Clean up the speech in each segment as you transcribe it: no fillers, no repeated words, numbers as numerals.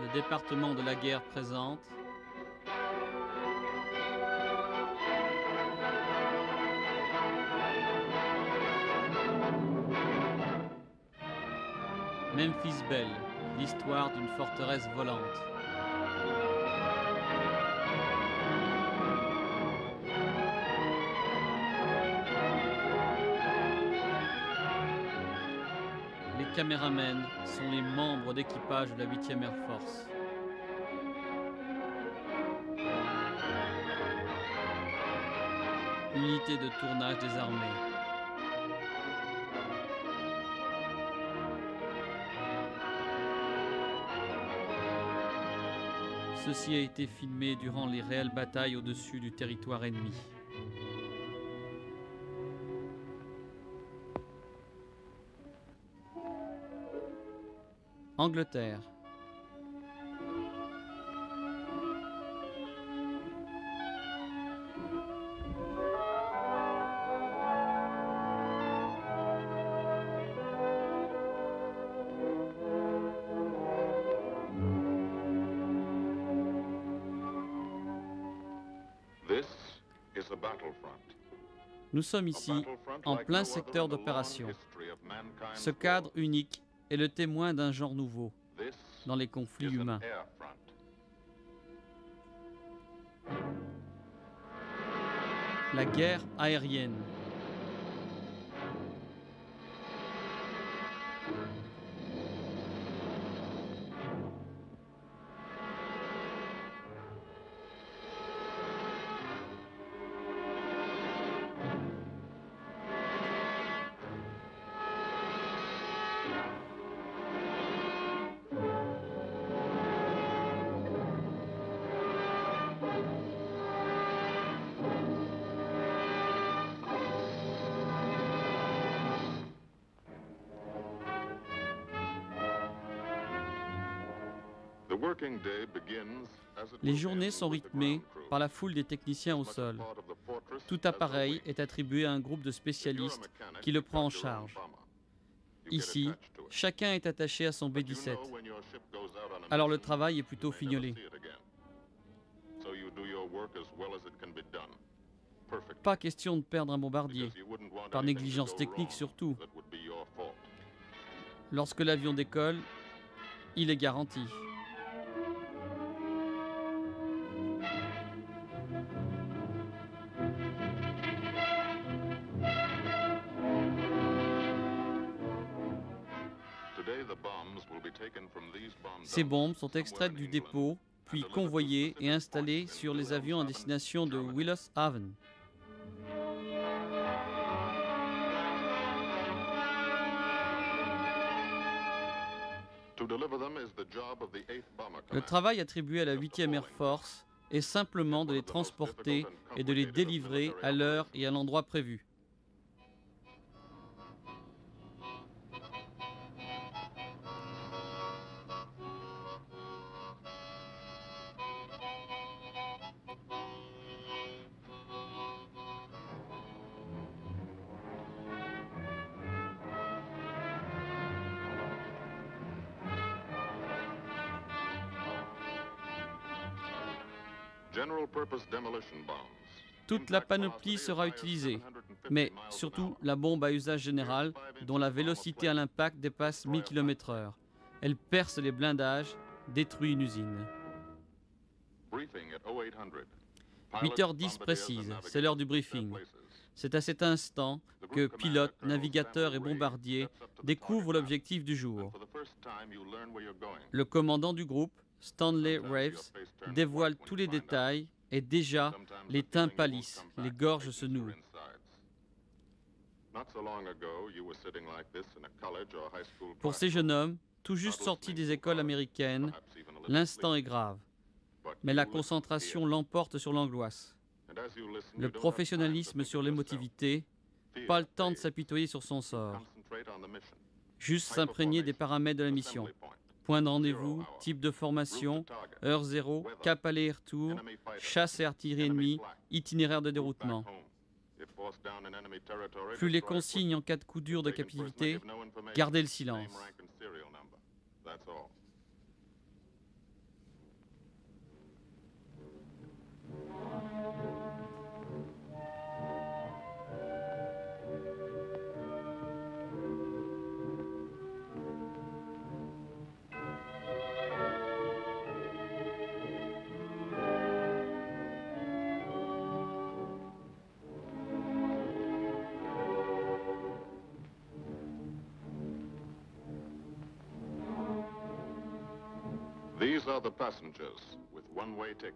le département de la guerre présente Memphis Belle, l'histoire d'une forteresse volante. Les caméramens sont les membres d'équipage de la 8e Air Force. Unité de tournage des armées. Ceci a été filmé durant les réelles batailles au-dessus du territoire ennemi. Angleterre. Nous sommes ici, en plein secteur d'opération. Ce cadre unique est le témoin d'un genre nouveau dans les conflits humains. La guerre aérienne. Les journées sont rythmées par la foule des techniciens au sol. Tout appareil est attribué à un groupe de spécialistes qui le prend en charge. Ici, chacun est attaché à son B-17. Alors le travail est plutôt fignolé. Pas question de perdre un bombardier, par négligence technique surtout. Lorsque l'avion décolle, il est garanti. Ces bombes sont extraites du dépôt, puis convoyées et installées sur les avions à destination de Wilhelmshaven. Le travail attribué à la 8e Air Force est simplement de les transporter et de les délivrer à l'heure et à l'endroit prévus. Toute la panoplie sera utilisée, mais surtout la bombe à usage général dont la vélocité à l'impact dépasse 1000 km/h. Elle perce les blindages, détruit une usine. 8h10 précise, c'est l'heure du briefing. C'est à cet instant que pilotes, navigateurs et bombardiers découvrent l'objectif du jour. Le commandant du groupe, Stanley Raves, dévoile tous les détails et déjà les teints pâlissent, les gorges se nouent. Pour ces jeunes hommes, tout juste sortis des écoles américaines, l'instant est grave. Mais la concentration l'emporte sur l'angoisse. Le professionnalisme sur l'émotivité, pas le temps de s'apitoyer sur son sort. Juste s'imprégner des paramètres de la mission. Point de rendez-vous, type de formation, heure zéro, cap aller-retour, chasse et artillerie ennemie, itinéraire de déroutement. Plus les consignes en cas de coup dur de captivité, gardez le silence.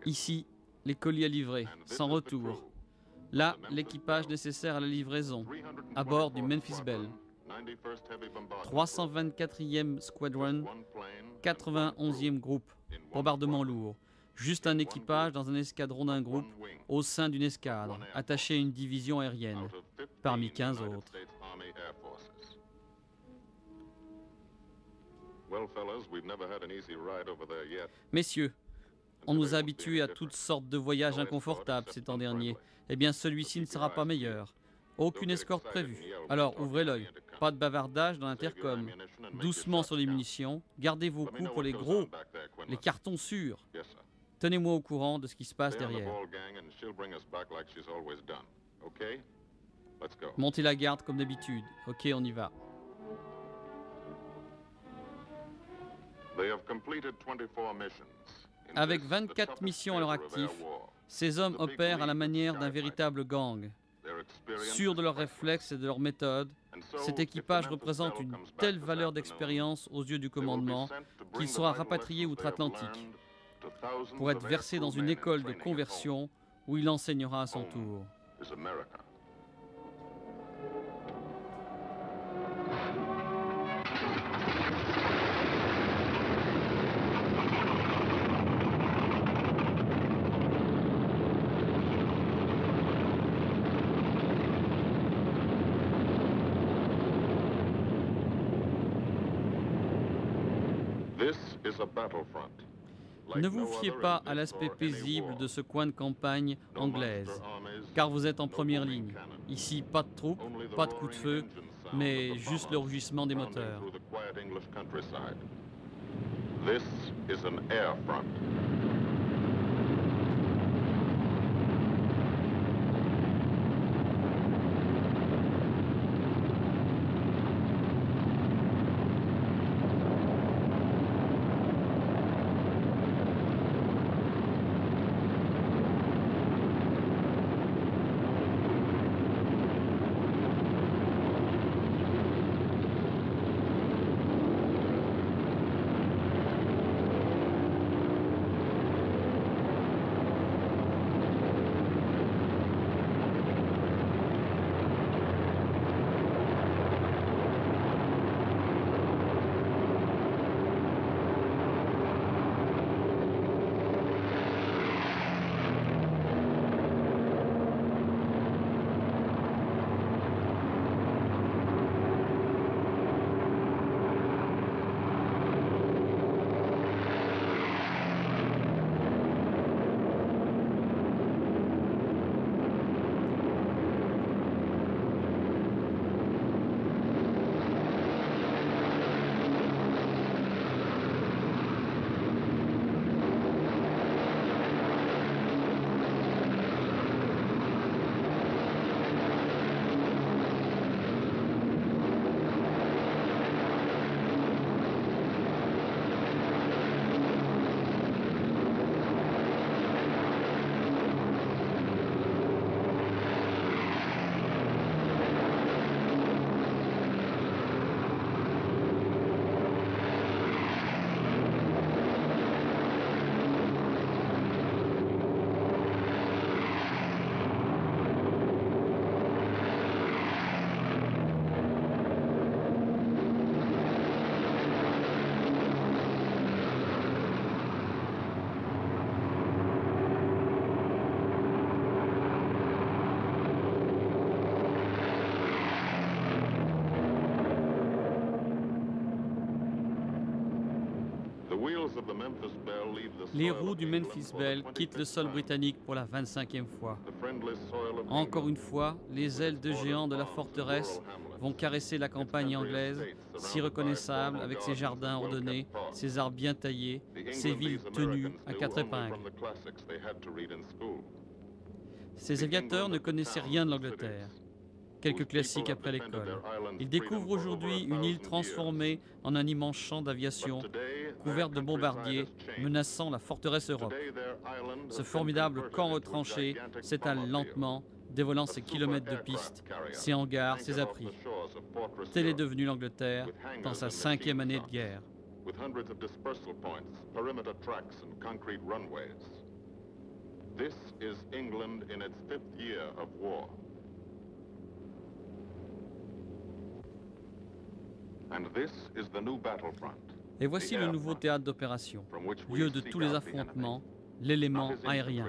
Ici, les colis à livrer, sans retour. Là, l'équipage nécessaire à la livraison, à bord du Memphis Belle. 324e Squadron, 91e groupe, bombardement lourd. Juste un équipage dans un escadron d'un groupe au sein d'une escadre, attaché à une division aérienne, parmi 15 autres. Messieurs, on nous a habitués à toutes sortes de voyages inconfortables ces temps derniers. Eh bien, celui-ci ne sera pas meilleur. Aucune escorte prévue. Alors, ouvrez l'œil. Pas de bavardage dans l'intercom. Doucement sur les munitions. Gardez vos coups pour les gros, les cartons sûrs. Tenez-moi au courant de ce qui se passe derrière. Montez la garde comme d'habitude. Ok, on y va. Avec 24 missions à leur actif, ces hommes opèrent à la manière d'un véritable gang. Sûrs de leurs réflexes et de leurs méthodes, cet équipage représente une telle valeur d'expérience aux yeux du commandement qu'il sera rapatrié outre-Atlantique pour être versé dans une école de conversion où il enseignera à son tour. Ne vous fiez pas à l'aspect paisible de ce coin de campagne anglaise, car vous êtes en première ligne. Ici, pas de troupes, pas de coups de feu, mais juste le rugissement des moteurs. Les roues du Memphis Belle quittent le sol britannique pour la 25e fois. Encore une fois, les ailes de géant de la forteresse vont caresser la campagne anglaise, si reconnaissable avec ses jardins ordonnés, ses arbres bien taillés, ses villes tenues à quatre épingles. Ces aviateurs ne connaissaient rien de l'Angleterre. Quelques classiques après l'école. Ils découvrent aujourd'hui une île transformée en un immense champ d'aviation, couverte de bombardiers, menaçant la forteresse Europe. Ce formidable camp retranché s'étale lentement, dévoilant ses kilomètres de pistes, ses hangars, ses abris. Telle est devenue l'Angleterre dans sa 5e année de guerre. with hundreds of dispersal points, perimeter tracks, and concrete runways. This is England in its 5th year of war. And this is the new battlefront. Et voici le nouveau théâtre d'opération, lieu de tous les affrontements, l'élément aérien.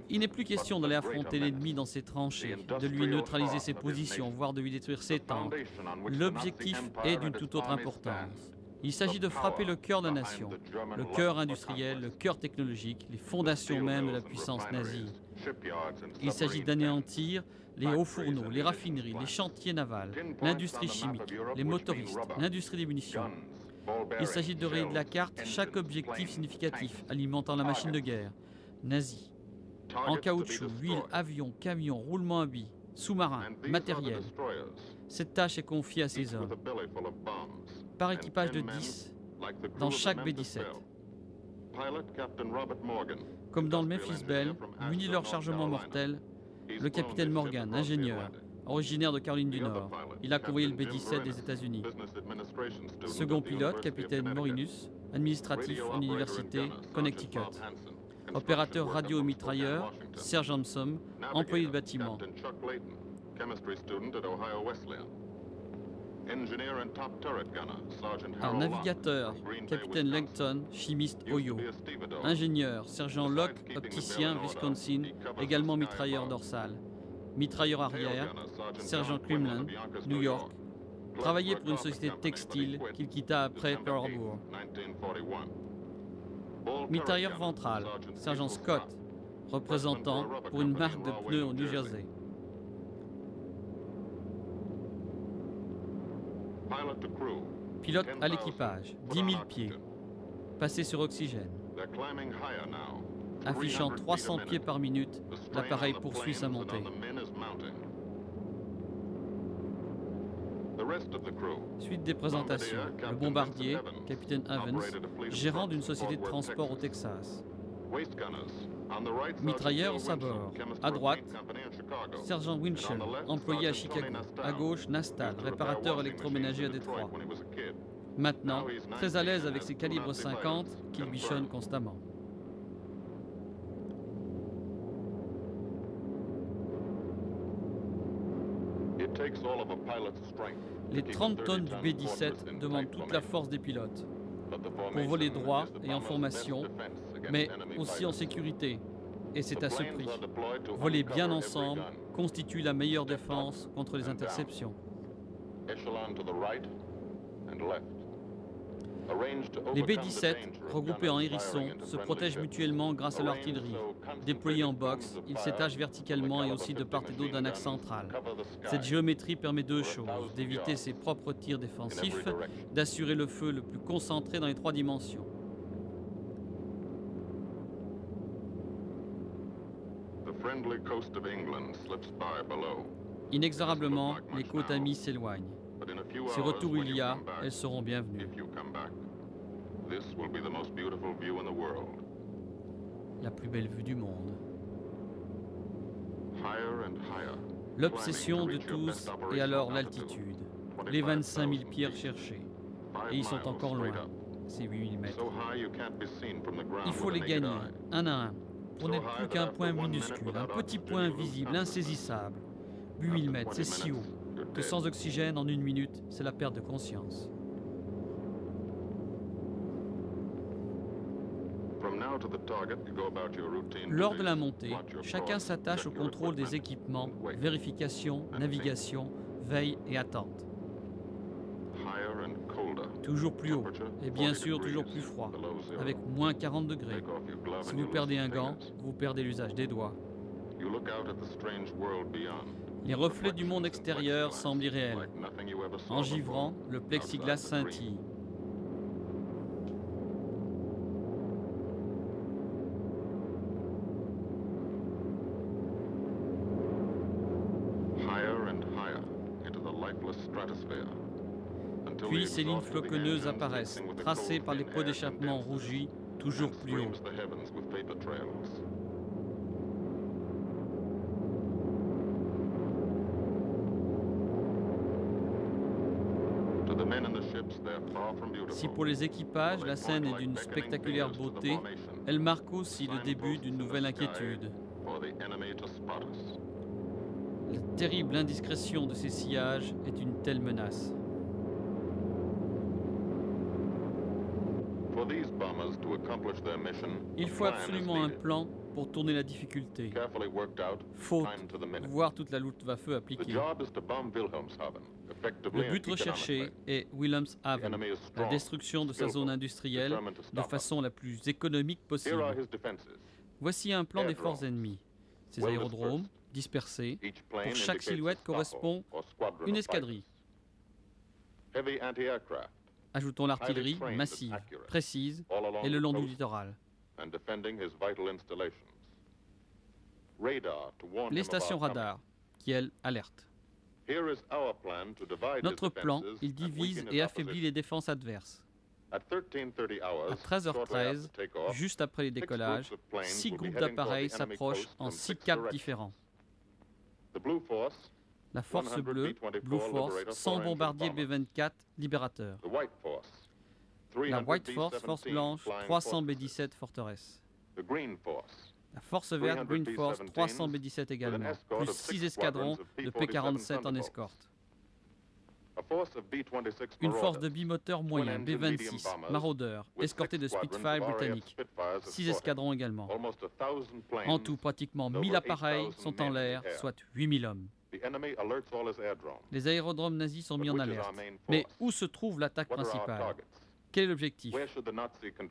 Il n'est plus question d'aller affronter l'ennemi dans ses tranchées, de lui neutraliser ses positions, voire de lui détruire ses tanks. L'objectif est d'une toute autre importance. Il s'agit de frapper le cœur de la nation, le cœur industriel, le cœur technologique, les fondations même de la puissance nazie. Il s'agit d'anéantir les hauts fourneaux, les raffineries, les chantiers navals, l'industrie chimique, les motoristes, l'industrie des munitions. Il s'agit de rayer de la carte chaque objectif significatif alimentant la machine de guerre nazie. En caoutchouc, huile, avions, camions, roulements à billes, sous-marins, matériel. Cette tâche est confiée à ces hommes, par équipage de 10 dans chaque B-17. Comme dans le Memphis Belle, muni de leur chargement mortel, le capitaine Morgan, ingénieur, originaire de Caroline du Nord, il a convoyé le B-17 des États-Unis. Second pilote, capitaine Morinus, administratif en université, Connecticut. Opérateur radio-mitrailleur, sergent Somme, employé de bâtiment. Un navigateur, capitaine Langton, chimiste Ohio. Ingénieur, sergent Locke, opticien, Wisconsin, également mitrailleur dorsal. Mitrailleur arrière, sergent Crimland, New York. Travaillait pour une société textile qu'il quitta après Pearl Harbor. Mitrailleur ventral, sergent Scott, représentant pour une marque de pneus au New Jersey. Pilote à l'équipage, 10 000 pieds, passé sur oxygène. Affichant 300 pieds par minute, l'appareil poursuit sa montée. Suite des présentations, le bombardier, capitaine Evans, gérant d'une société de transport au Texas. Mitrailleur au sabord. À droite, sergent Winchell, employé à Chicago. À gauche, Nastal, réparateur électroménager à Détroit. Maintenant, très à l'aise avec ses calibres 50 qu'il bichonne constamment. Les 30 tonnes du B-17 demandent toute la force des pilotes pour voler droit et en formation, mais aussi en sécurité. Et c'est à ce prix. Voler bien ensemble constitue la meilleure défense contre les interceptions. Les B-17, regroupés en hérissons, se protègent mutuellement grâce à l'artillerie. Déployés en boxe, ils s'étagent verticalement et aussi de part et d'autre d'un axe central. Cette géométrie permet deux choses, d'éviter ses propres tirs défensifs, d'assurer le feu le plus concentré dans les 3 dimensions. Inexorablement, les côtes amies s'éloignent. Si retour il y a, elles seront bienvenues. La plus belle vue du monde. L'obsession de tous est alors l'altitude. Les 25 000 pieds recherchés. Et ils sont encore loin, ces 8 000 mètres. Il faut les gagner, un à un, pour n'être plus qu'un point minuscule, un petit point invisible, insaisissable. 8 000 mètres, c'est si haut que sans oxygène, en 1 minute, c'est la perte de conscience. Lors de la montée, chacun s'attache au contrôle des équipements, vérification, navigation, veille et attente. Toujours plus haut, et bien sûr toujours plus froid, avec moins 40 degrés. Si vous perdez un gant, vous perdez l'usage des doigts. Les reflets du monde extérieur semblent irréels. Engivrant, le plexiglas scintille. Puis ces lignes floconneuses apparaissent, tracées par les pots d'échappement rougis, toujours plus haut. Si pour les équipages, la scène est d'une spectaculaire beauté, elle marque aussi le début d'une nouvelle inquiétude. La terrible indiscrétion de ces sillages est une telle menace. Il faut absolument un plan pour tourner la difficulté, faute, voire toute la Luftwaffe appliquée. Le but recherché est Wilhelmshaven, la destruction de sa zone industrielle de façon la plus économique possible. Voici un plan des forces ennemies. Ces aérodromes, dispersés, pour chaque silhouette correspond une escadrille. Ajoutons l'artillerie massive, précise et le long du littoral. Les stations radar qui, elles, alertent. Notre plan, il divise et affaiblit les défenses adverses. À 13h13, juste après les décollages, 6 groupes d'appareils s'approchent en 6 caps différents. La force bleue, Blue Force, 100 bombardiers B-24 libérateurs. La White Force, force blanche, 300 B-17 forteresses. La force verte, Green Force, 300 B-17 également, plus 6 escadrons de P-47 en escorte. Une force de bimoteur moyen, B-26, Marauder, escortée de Spitfire britanniques, 6 escadrons également. En tout, pratiquement 1000 appareils sont en l'air, soit 8000 hommes. Les aérodromes nazis sont mis en alerte. Mais où se trouve l'attaque principale? Quel est l'objectif?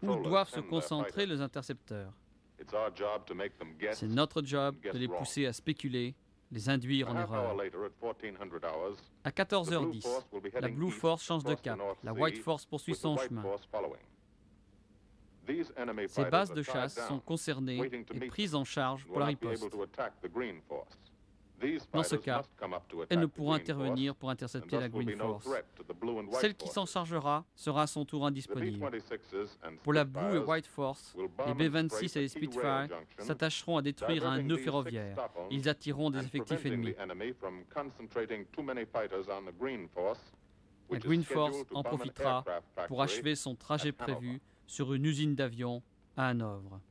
Où doivent se concentrer les intercepteurs? C'est notre job de les pousser à spéculer, les induire en erreur. À 14h10, la Blue Force change de cap. La White Force poursuit son chemin. Ces bases de chasse sont concernées et prises en charge pour la riposte. Dans ce cas, elle ne pourra intervenir pour intercepter la Green Force. Celle qui s'en chargera sera à son tour indisponible. Pour la Blue et White Force, les B-26 et les Spitfire s'attacheront à détruire un nœud ferroviaire. Ils attireront des effectifs ennemis. La Green Force en profitera pour achever son trajet prévu sur une usine d'avions à Hanovre.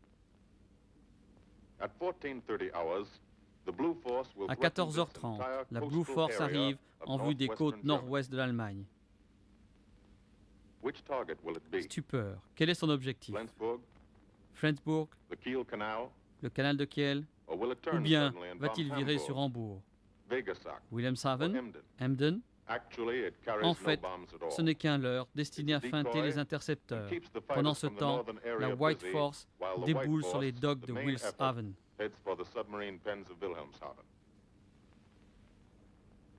À 14h30, la Blue Force arrive en vue des côtes nord-ouest de l'Allemagne. Stupeur. Quel est son objectif? Flensburg? Le canal de Kiel? Ou bien va-t-il virer sur Hambourg? Wilhelmshaven? Emden? En fait, ce n'est qu'un leurre destiné à feinter les intercepteurs. Pendant ce temps, la White Force déboule sur les docks de Wilhelmshaven.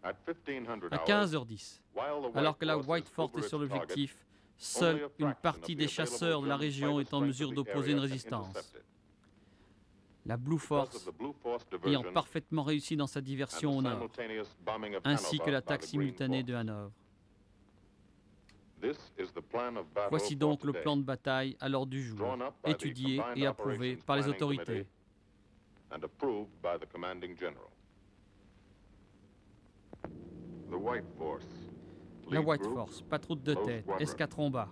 À 15h10, alors que la White Force est sur l'objectif, seule une partie des chasseurs de la région est en mesure d'opposer une résistance. La Blue Force ayant parfaitement réussi dans sa diversion au nord, ainsi que l'attaque simultanée de Hanovre. Voici donc le plan de bataille à l'ordre du jour, étudié et approuvé par les autorités. La White Force, patrouille de tête, escadron bas.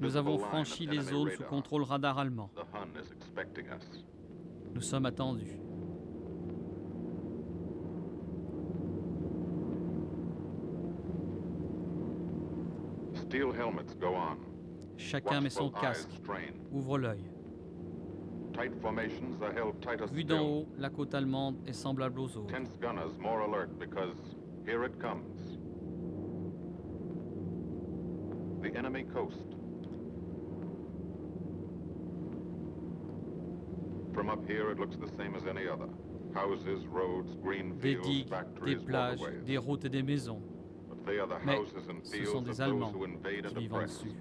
Nous avons franchi les zones sous contrôle radar allemand. Nous sommes attendus. Chacun met son casque, ouvre l'œil. Vu d'en haut, la côte allemande est semblable aux autres. The enemy coast. From up here it looks the same as any other. Houses, roads, green fields, des digues, des plages, des routes et des maisons. Mais ce sont des Allemands qui vivent en dessus.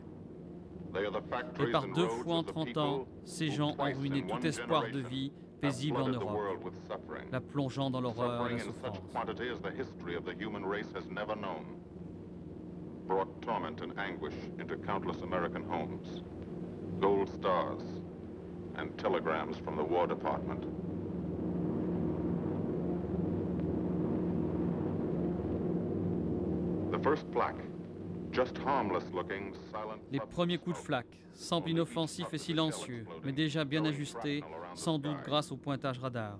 Et par 2 fois en 30 ans, ces gens ont ruiné tout espoir de vie paisible en Europe, la plongeant dans l'horreur et la souffrance. Brought torment and anguish into countless American homes. Gold stars and telegrams from the War Department. The Les premiers coups de flak, semblent inoffensifs et silencieux, mais déjà bien ajustés, sans doute grâce au pointage radar.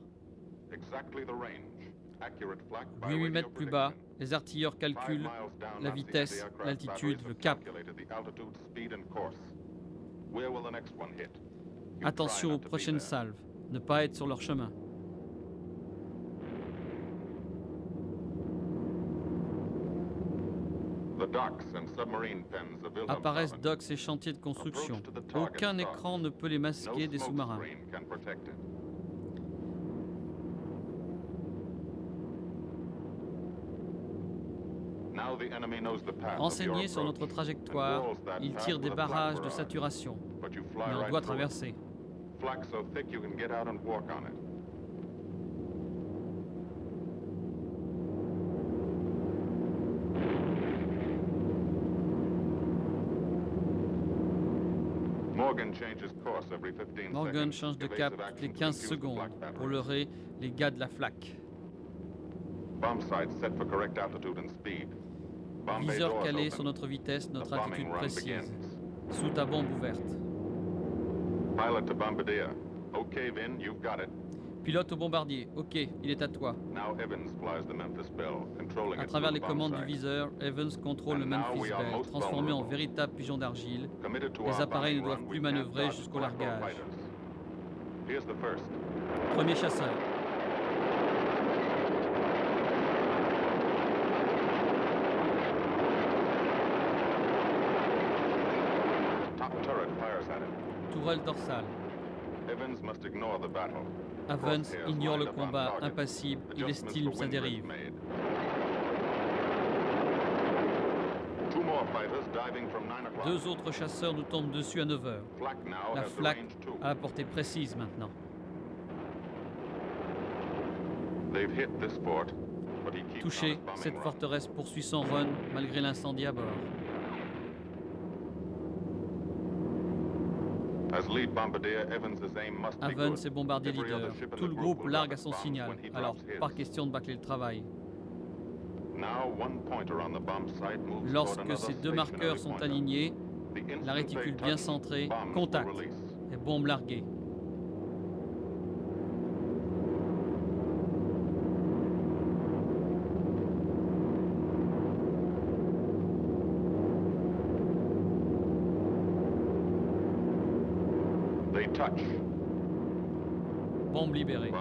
8 mètres plus bas, les artilleurs calculent la vitesse, l'altitude, le cap. Attention aux prochaines salves, ne pas être sur leur chemin. Apparaissent docks et chantiers de construction. Aucun écran ne peut les masquer des sous-marins. Renseignés sur notre trajectoire, ils tirent des barrages de saturation, mais on doit traverser. Morgan change de cap toutes les 15 secondes pour leurrer les gars de la flak. Viseur calé sur notre vitesse, notre altitude précise. Soute à bombe ouverte. Pilote au bombardier. OK, il est à toi. À travers les commandes du viseur, Evans contrôle le Memphis Belle, transformé en véritable pigeon d'argile. Les appareils ne doivent plus manœuvrer jusqu'au largage. Premier chasseur. Tourelle dorsale. Evans ignore le combat, impassible, il estime sa dérive. Deux autres chasseurs nous tombent dessus à 9 heures. La flak a la portée précise maintenant. Touché, cette forteresse poursuit son run malgré l'incendie à bord. Evans est bombardier leader. Tout le groupe largue à son signal. Alors, pas question de bâcler le travail. Lorsque ces deux marqueurs sont alignés, la réticule bien centrée, contact et bombe larguée. Bombe libérée.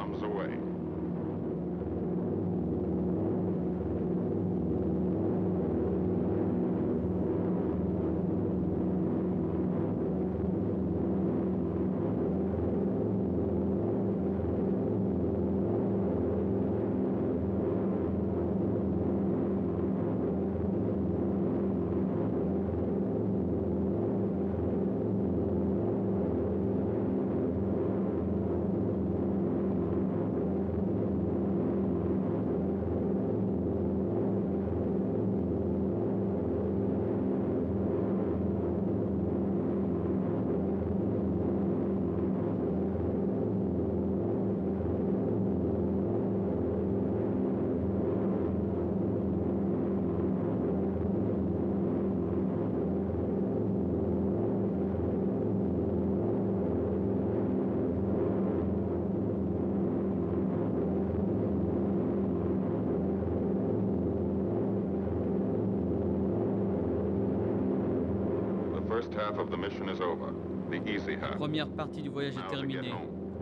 La première partie du voyage est terminée.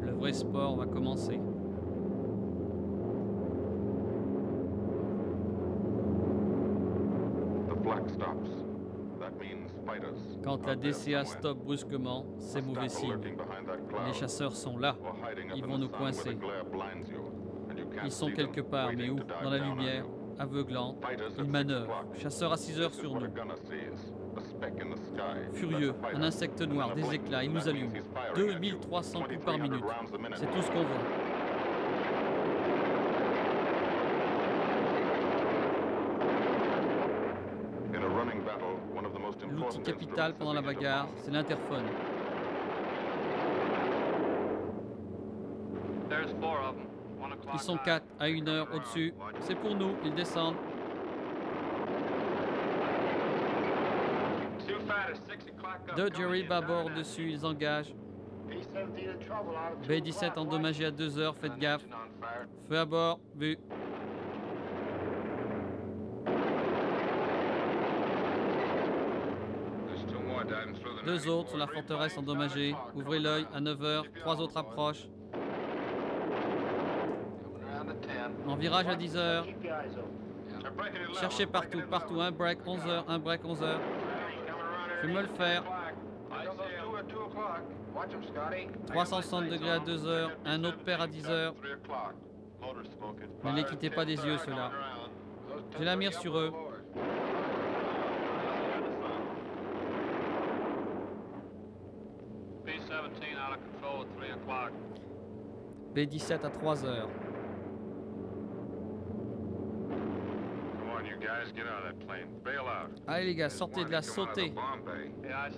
Le vrai sport va commencer. Quand la DCA stoppe brusquement, c'est mauvais signe. Les chasseurs sont là. Ils vont nous coincer. Ils sont quelque part, mais où? Dans la lumière, aveuglante. Ils manœuvrent. Chasseurs à 6 heures sur nous. Furieux, un insecte noir, des éclats, il nous allume. 2300 coups par minute. C'est tout ce qu'on voit. L'outil capital pendant la bagarre, c'est l'interphone. Ils sont 4 à 1 heure au-dessus. C'est pour nous, ils descendent. Deux Jerry bâbord dessus, ils engagent. B-17 endommagé à 2 heures, faites gaffe. Feu à bord, vu. Deux autres sur la forteresse endommagée. Ouvrez l'œil à 9 heures, 3 autres approchent. En virage à 10 heures. Cherchez partout, partout. Un break, 11 heures, un break, 11 heures. Je vais me le faire. 360 degrés à 2 heures, un autre paire à 10 heures. Ne les quittez pas des yeux, ceux-là. J'ai la mire sur eux. B-17 à 3 heures. Allez les gars, sortez de là, sautez.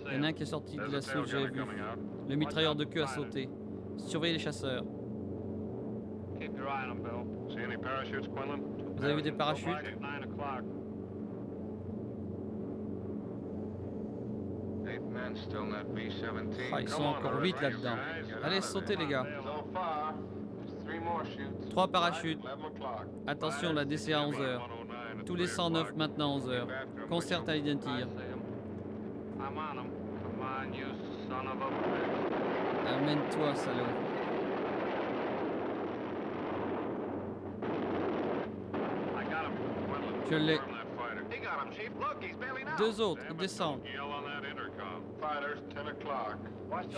Il y en a un qui est sorti de l'assaut, j'ai vu. Le mitrailleur de queue a sauté. Surveillez les chasseurs. Vous avez vu des parachutes? Ah, ils sont encore 8 là-dedans. Allez, sautez les gars. 3 parachutes. Attention, la DC à 11 heures. Tous les 109 maintenant 11 heures. Concert à identifier. Amène-toi, salaud. Je l'ai. 2 autres, ils descendent.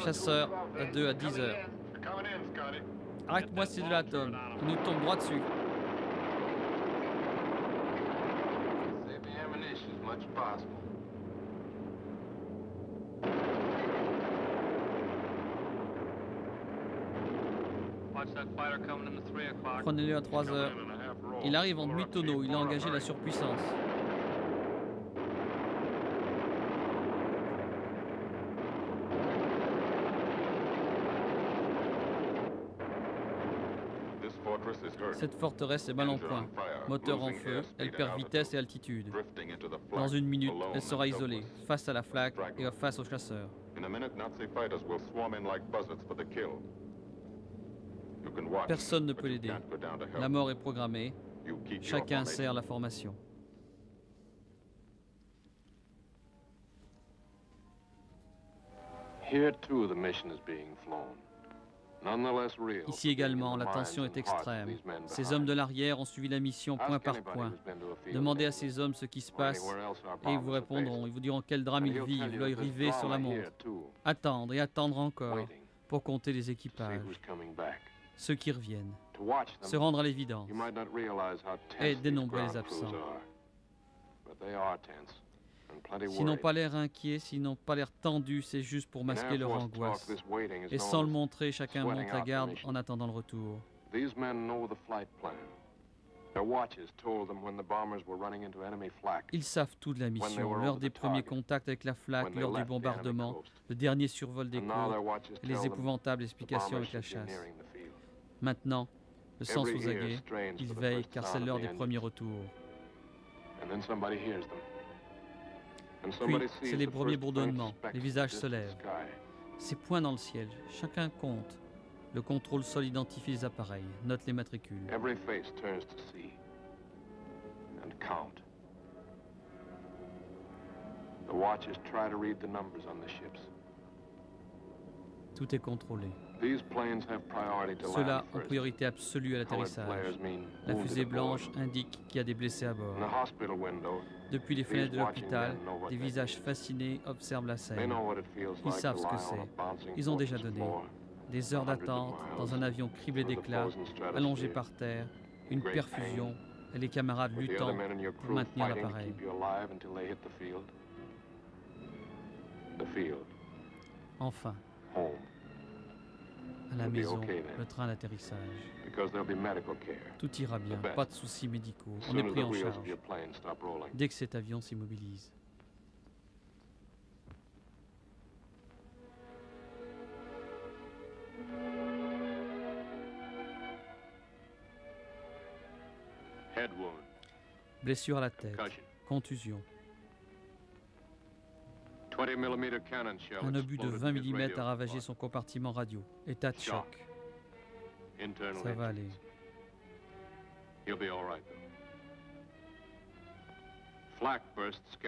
Chasseur à 2 à 10 heures. Arrête-moi, c'est de l'atome. Il nous tombe droit dessus. Prenez-le à 3 heures. Il arrive en demi-tonneau, il a engagé la surpuissance. Cette forteresse est mal en point. Moteur en feu, elle perd vitesse et altitude. Dans une minute, elle sera isolée, face à la flaque et face aux chasseurs. Personne ne peut l'aider. La mort est programmée. Chacun sert la formation. Ici également, la tension est extrême. Ces hommes de l'arrière ont suivi la mission point par point. Demandez à ces hommes ce qui se passe et ils vous répondront. Ils vous diront quel drame ils vivent, l'œil rivé sur la montre. Attendre et attendre encore pour compter les équipages. Ceux qui reviennent. Se rendre à l'évidence et dénombrer les absents. S'ils n'ont pas l'air inquiets, s'ils n'ont pas l'air tendus, c'est juste pour masquer leur angoisse. Et sans le montrer, chacun monte la garde en attendant le retour. Ils savent tout de la mission, l'heure des premiers contacts avec la flaque, l'heure du bombardement, le dernier survol des côtes et les épouvantables explications avec la chasse. Maintenant, le sang sous aguet, ils veillent car c'est l'heure des premiers retours. Puis, c'est les premiers bourdonnements, les visages se lèvent. Ces points dans le ciel, chacun compte. Le contrôle sol identifie les appareils, note les matricules. Tout est contrôlé. Ceux-là ont priorité absolue à l'atterrissage. La fusée blanche indique qu'il y a des blessés à bord. Depuis les fenêtres de l'hôpital, des visages fascinés observent la scène. Ils savent ce que c'est. Ils ont déjà donné. Des heures d'attente dans un avion criblé d'éclats, allongé par terre, une perfusion et les camarades luttant pour maintenir l'appareil. Enfin, à la maison, le train d'atterrissage. Tout ira bien, pas de soucis médicaux. On est pris en charge dès que cet avion s'immobilise. Blessure à la tête, contusion. Un obus de 20 mm a ravagé son compartiment radio. État de choc. Ça va aller.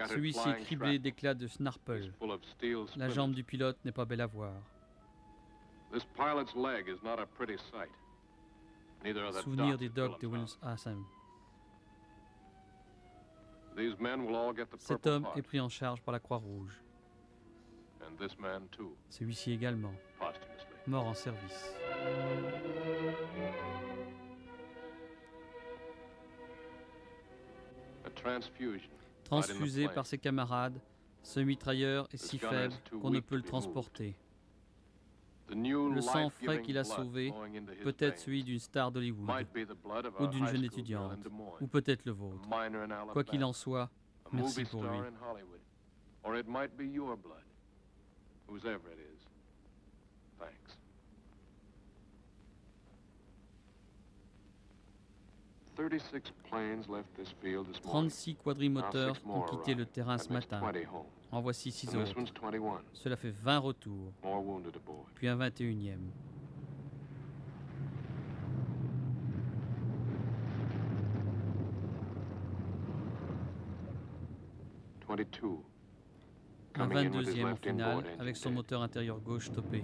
Celui-ci est criblé d'éclats de snarple. La jambe du pilote n'est pas belle à voir. Souvenir des docks de Wilhelmshaven. Cet homme est pris en charge par la Croix-Rouge. Celui-ci également, mort en service. Transfusé par ses camarades, ce mitrailleur est si faible qu'on ne peut le transporter. Le sang frais qu'il a sauvé peut être celui d'une star d'Hollywood, ou d'une jeune étudiante, ou peut-être le vôtre. Quoi qu'il en soit, merci pour lui. Whoever it is, thanks. 36 quadrimoteurs ont quitté le terrain ce matin. En voici 6 autres. Cela fait 20 retours, puis un 21e. Un 22e en finale, avec son moteur intérieur gauche stoppé.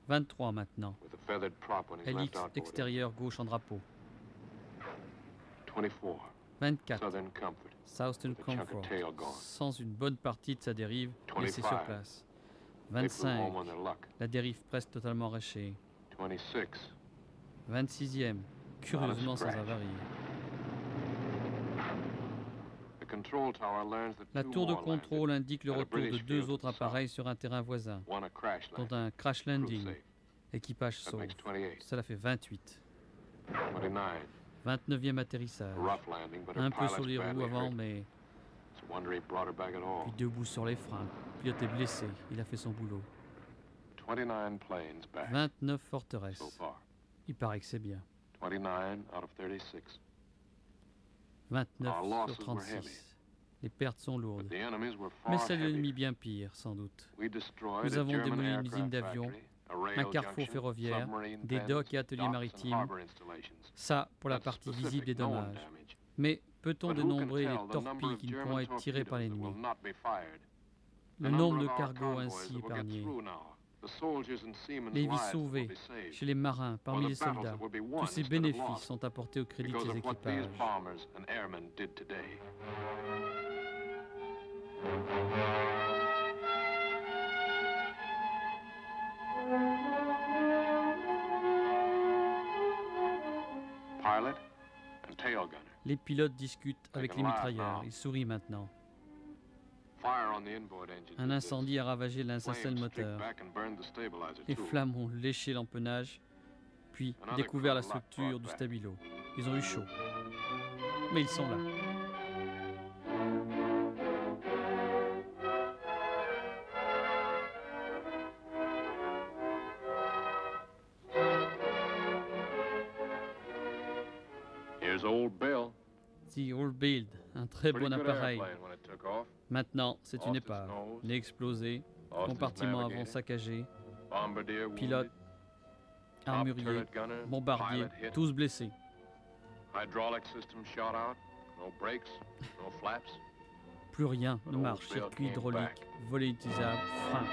23 maintenant. Hélix extérieur gauche en drapeau. 24. Southern Comfort, sans une bonne partie de sa dérive laissée sur place. 25. La dérive presque totalement arrachée. 26e, curieusement sans avarie. La tour de contrôle indique le retour de 2 autres appareils sur un terrain voisin, dont un crash landing, équipage sauf. Cela fait 28. 29e atterrissage. Un peu sur les roues avant, mais... Puis debout sur les freins. Le pilote est blessé, il a fait son boulot. 29 forteresses. Il paraît que c'est bien. 29 sur 36. Les pertes sont lourdes. Mais c'est l'ennemi bien pire, sans doute. Nous avons démoli une usine d'avions, un carrefour ferroviaire, des docks et ateliers maritimes. Ça, pour la partie visible des dommages. Mais peut-on dénombrer les torpilles qui ne pourront être tirées par l'ennemi? Le nombre de cargos ainsi épargnés. Les vies sauvées chez les marins, parmi les soldats, tous ces bénéfices sont apportés au crédit de ces équipages. Les pilotes discutent avec les mitrailleurs. Ils sourient maintenant. Un incendie a ravagé l'insacelle moteur. Les flammes ont léché l'empennage, puis découvert la structure du stabilo. Ils ont eu chaud. Mais ils sont là. The Old Build, un très bon appareil. Maintenant, c'est une épave. Nez explosé, compartiment avant saccagé, pilote, armurier, bombardier, tous blessés. Plus rien ne marche, circuit hydraulique, volet utilisable, frein.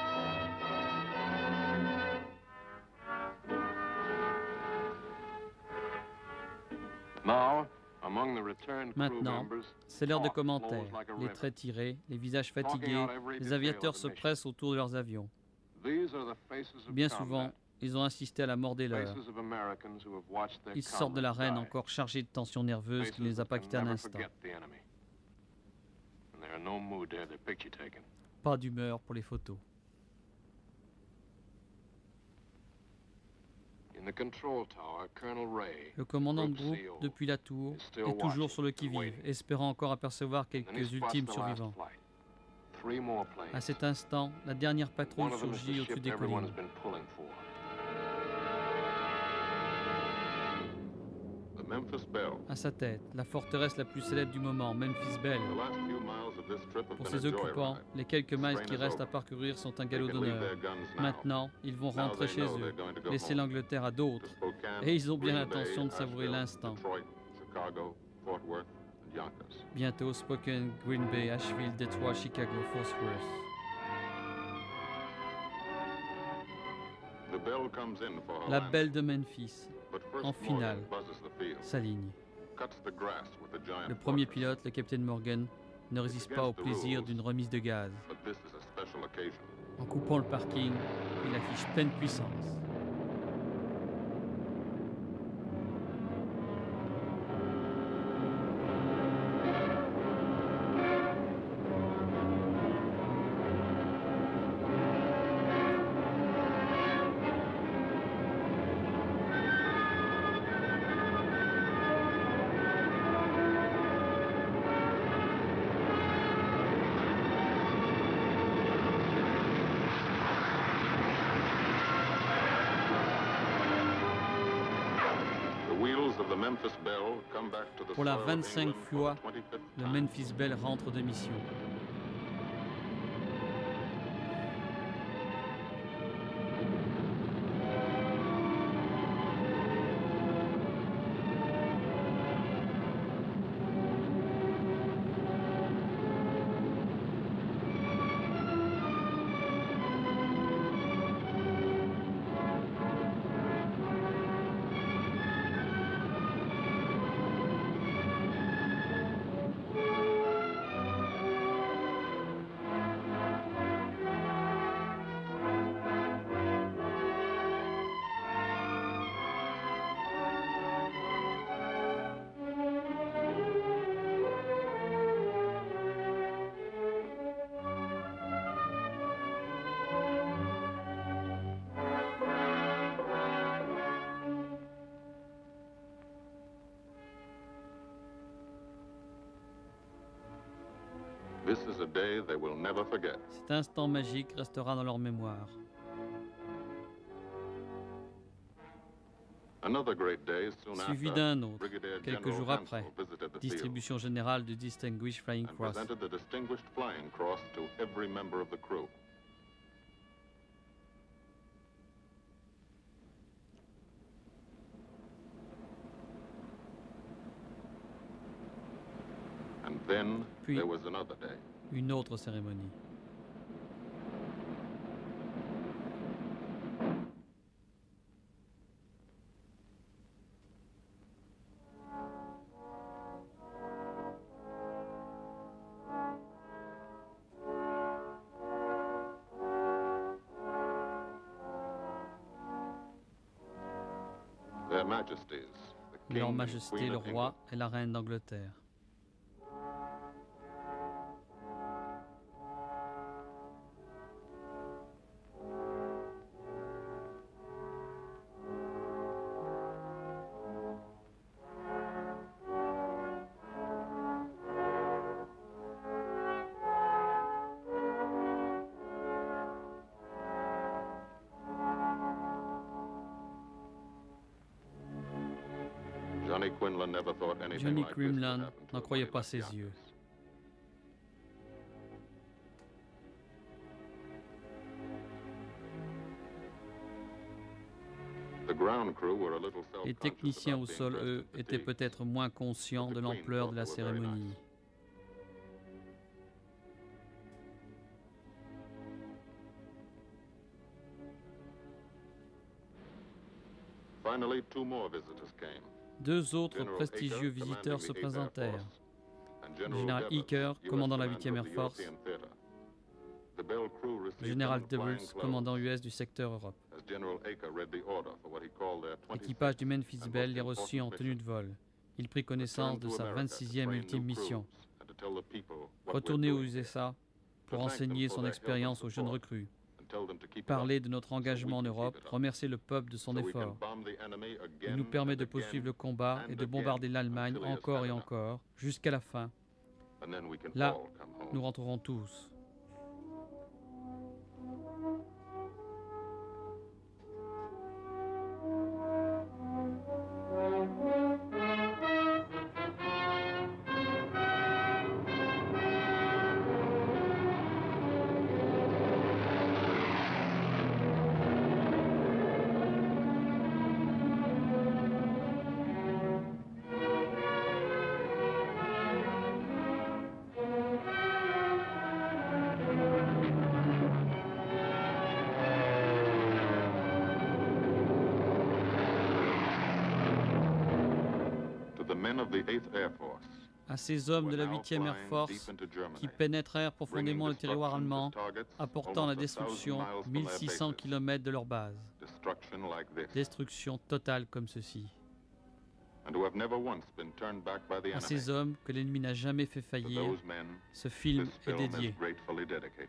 Maintenant, c'est l'heure de commentaires. Les traits tirés, les visages fatigués, les aviateurs se pressent autour de leurs avions. Bien souvent, ils ont assisté à la mort des leurs. Ils sortent de l'arène encore chargés de tensions nerveuses qui ne les a pas quittés un instant. Pas d'humeur pour les photos. Le commandant de groupe, depuis la tour, est toujours sur le qui-vive, espérant encore apercevoir quelques ultimes survivants. À cet instant, la dernière patrouille surgit au-dessus des collines. Memphis Belle. À sa tête, la forteresse la plus célèbre du moment, Memphis Belle. The last few miles of this trip have Pour been ses a occupants, joyride. les quelques miles Train qui is restent à over. parcourir sont un They galop can leave d'honneur. their guns now. Maintenant, ils vont Now rentrer they chez know eux, they're going to go laisser home. l'Angleterre à To d'autres. Spokane, Et ils ont bien Green Bay, l'intention de savourer Asheville, l'instant. Detroit, Chicago, Fort Worth, and Yonkers. Bientôt, Spokane, Green Bay, Asheville, Detroit, Chicago, Fort Worth. The bell comes in for her La landing, belle de Memphis but first en finale. Morgan buzzes the field, s'aligne. cuts the grass with the giant Le premier fortress. pilote, le capitaine Morgan, ne résiste pas au plaisir d'une remise de gaz. But this is a special occasion. En coupant le parking, il affiche pleine puissance. The wheels of the Memphis Belle come back to the Pour la soil of 25 England for fois, the 25th le time. Memphis Belle rentre de mission. This is a day they will never forget. Cet instant magique restera dans leur mémoire. Another great day soon Suivi after, d'un autre, Brigadier quelques General jours après, Hansel visited the field distribution générale du Distinguished Flying and Cross. presented the Distinguished Flying Cross to every member of the crew. And then Puis- there was another day. Une autre cérémonie. Their Majesties, the King Leur and Majesté Queen le of roi England, et la reine d'Angleterre. Johnny Quinlan never thought anything Johnny like this would Quinlan happen to n'en him croyait when he pas left ses Yonkers. yeux. The ground crew were a little Les self-conscious techniciens about au being sol, dressed eux, in étaient fatigues. peut-être moins conscients de l'ampleur de la cérémonie. Finally, two more visitors came. Deux autres General prestigieux Aker, visiteurs se commanding the 8th Air présentèrent. Force, and Le General général Debus, Eaker, US commandant la commander 8e of Air the Force. European Theater. The Bell crew received Le général them in flying Debus, clothes, commandant US du secteur Europe. as General Aker read the order for what he called their 26th L'équipage du Memphis and Belle most les reçut en important tenue de vol. Il prit connaissance Return de to sa America to 26e train ultime new mission. crews and to tell the people what we're Retourner aux doing here, USA pour To thank them enseigner for son their expérience help and aux jeunes support. recrues. and tell them to keep it Parler up, de notre so we engagement en can keep Europe, it up, remercier le peuple de son so we can effort. bomb the enemy Il again nous permet and de again, poursuivre le combat et and de bombarder again l'Allemagne until he has encore had et enough. encore, jusqu'à la fin. and then we can Là, all come home. Nous rentrerons tous. the men of the 8th Air Force, À ces hommes de la 8e Air Force qui pénétrèrent profondément le territoire allemand, apportant la destruction 1600 km de leur base. destruction like this, Destruction totale comme ceci. and who have never once been turned back by the À enemy. ces hommes que l'ennemi n'a jamais fait To faillir, those men, ce film this est film is dédié. gratefully dedicated.